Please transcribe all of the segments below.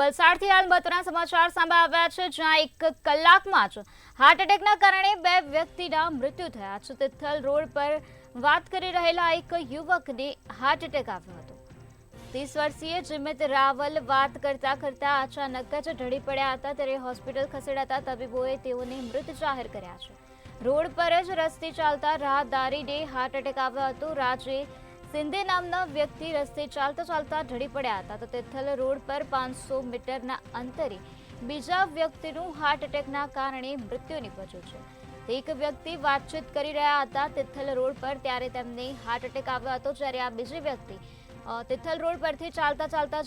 વલસાડથી હાલ મહત્વના સમાચાર સામે આવ્યા છે, જ્યાં 1 કલાકમાં જ હાર્ટ એટેકના કારણે 2 વ્યક્તિના મૃત્યુ થયા છે। તિથલ રોડ પર વાત કરી રહેલા એક યુવકને હાર્ટ એટેક આવ્યો હતો। 30 વર્ષીય જીમિત રાવલ વાત કરતા કરતા અચાનક જ ઢળી પડ્યા હતા, ત્યારે હોસ્પિટલ ખસેડાતા તબીબોએ તેઓને મૃત જાહેર કર્યા છે। રોડ પર જ રસ્તે ચાલતા રાહદારીને હાર્ટ એટેક આવ્યો હતો। રાજે સિંધે નામના વ્યક્તિ રસ્તે ચાલતા ચાલતા ઢળી પડ્યા હતા, તો તિથલ રોડ પર 500 મીટરના અંતરે બીજા વ્યક્તિનું હાર્ટ એટેકના કારણે મૃત્યુ નીપજ્યું છે। એક વ્યક્તિ વાતચીત કરી રહ્યા હતા તિથલ રોડ પર, ત્યારે તેમને હાર્ટ એટેક આવ્યો હતો, જ્યારે આ બીજી વ્યક્તિ તિથલ રોડ પરથી ચાલતા ચાલતા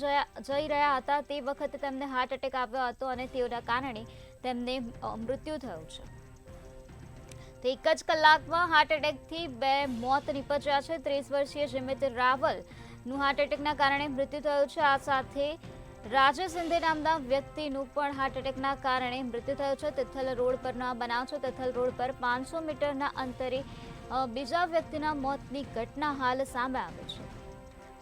જઈ રહ્યા હતા તે વખતે તેમને હાર્ટ એટેક આવ્યો હતો અને તેઓના કારણે તેમને મૃત્યુ થયું છે। એક જ કલાકમાં હાર્ટ એટેકથી 2 મોત નીપજ્યા છે। 30 વર્ષીય જીમિત રાવલનું હાર્ટ એટેકના કારણે મૃત્યુ થયું છે। આ સાથે રાજે સિંધે નામના વ્યક્તિનું પણ હાર્ટ એટેકના કારણે મૃત્યુ થયું છે। તિથલ રોડ પરનો આ બનાવ છે। તિથલ રોડ પર 500 મીટરના અંતરે બીજા વ્યક્તિના મોતની ઘટના હાલ સામે આવી છે।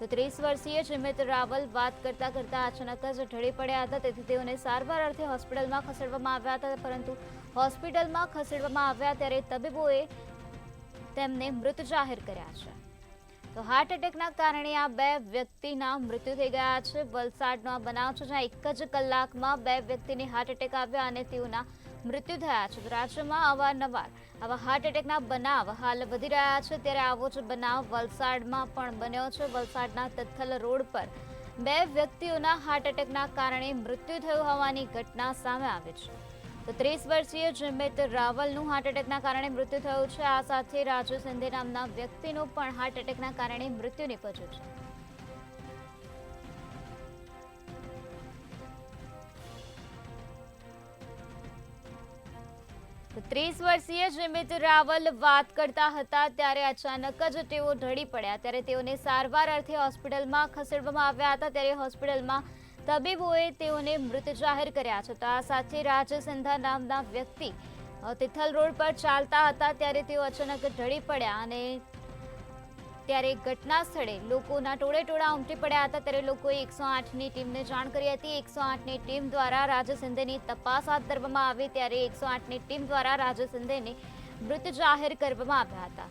તો 30 વર્ષીય જીમિત રાવલ વાત કરતા કરતા અચાનક જ ઢળી પડ્યા હતા, તેથી તેઓને સારવાર અર્થે હોસ્પિટલમાં ખસેડવામાં આવ્યા હતા, પરંતુ હોસ્પિટલમાં ખસેડવામાં આવ્યા ત્યારે તબીબોએ તેમને મૃત જાહેર કર્યા છે। તો હાર્ટ એટેકના કારણે આ 2 વ્યક્તિના મૃત્યુ થઈ ગયા છે। વલસાડનો આ બનાવ છે, જ્યાં 1 જ કલાકમાં 2 વ્યક્તિને હાર્ટ એટેક આવ્યા અને તેઓના મૃત્યુ થયા છે। રાજ્યમાં અવારનવાર આવા હાર્ટ એટેકના બનાવ હાલ વધી રહ્યા છે, ત્યારે આવો જ બનાવ વલસાડમાં પણ બન્યો છે। વલસાડના તિથલ રોડ પર 2 વ્યક્તિઓના હાર્ટ એટેકના કારણે મૃત્યુ થયું હોવાની ઘટના સામે આવી છે। તો 30 વર્ષીય જીમિત રાવલનું હાર્ટ એટેકના કારણે મૃત્યુ થયું છે। આ સાથે રાજુ સિંધે નામના વ્યક્તિનું પણ હાર્ટ એટેકના કારણે મૃત્યુ નીપજ્યું છે। તો 30 વર્ષીય જીમિત રાવલ વાત કરતા હતા ત્યારે અચાનક જ તેઓ ઢળી પડ્યા, ત્યારે તેઓને સારવાર અર્થે હોસ્પિટલમાં ખસેડવામાં આવ્યા હતા, ત્યારે હોસ્પિટલમાં તબીબોએ તેઓને મૃત જાહેર કર્યા છે। તો આ સાથે રાજ સિંધા નામના વ્યક્તિ તિથલ રોડ પર ચાલતા હતા ત્યારે તેઓ અચાનક ઢળી પડ્યા અને ત્યારે ઘટના સ્થળે લોકોના ટોળેટોળા ઉમટી પડ્યા હતા, ત્યારે લોકોએ 108ની ટીમને જાણ કરી હતી। 108ની ટીમ દ્વારા રાજ સિંધેની તપાસ હાથ ધરવામાં આવી, ત્યારે 108ની ટીમ દ્વારા રાજ સિંધેને મૃત જાહેર કરવામાં આવ્યા હતા।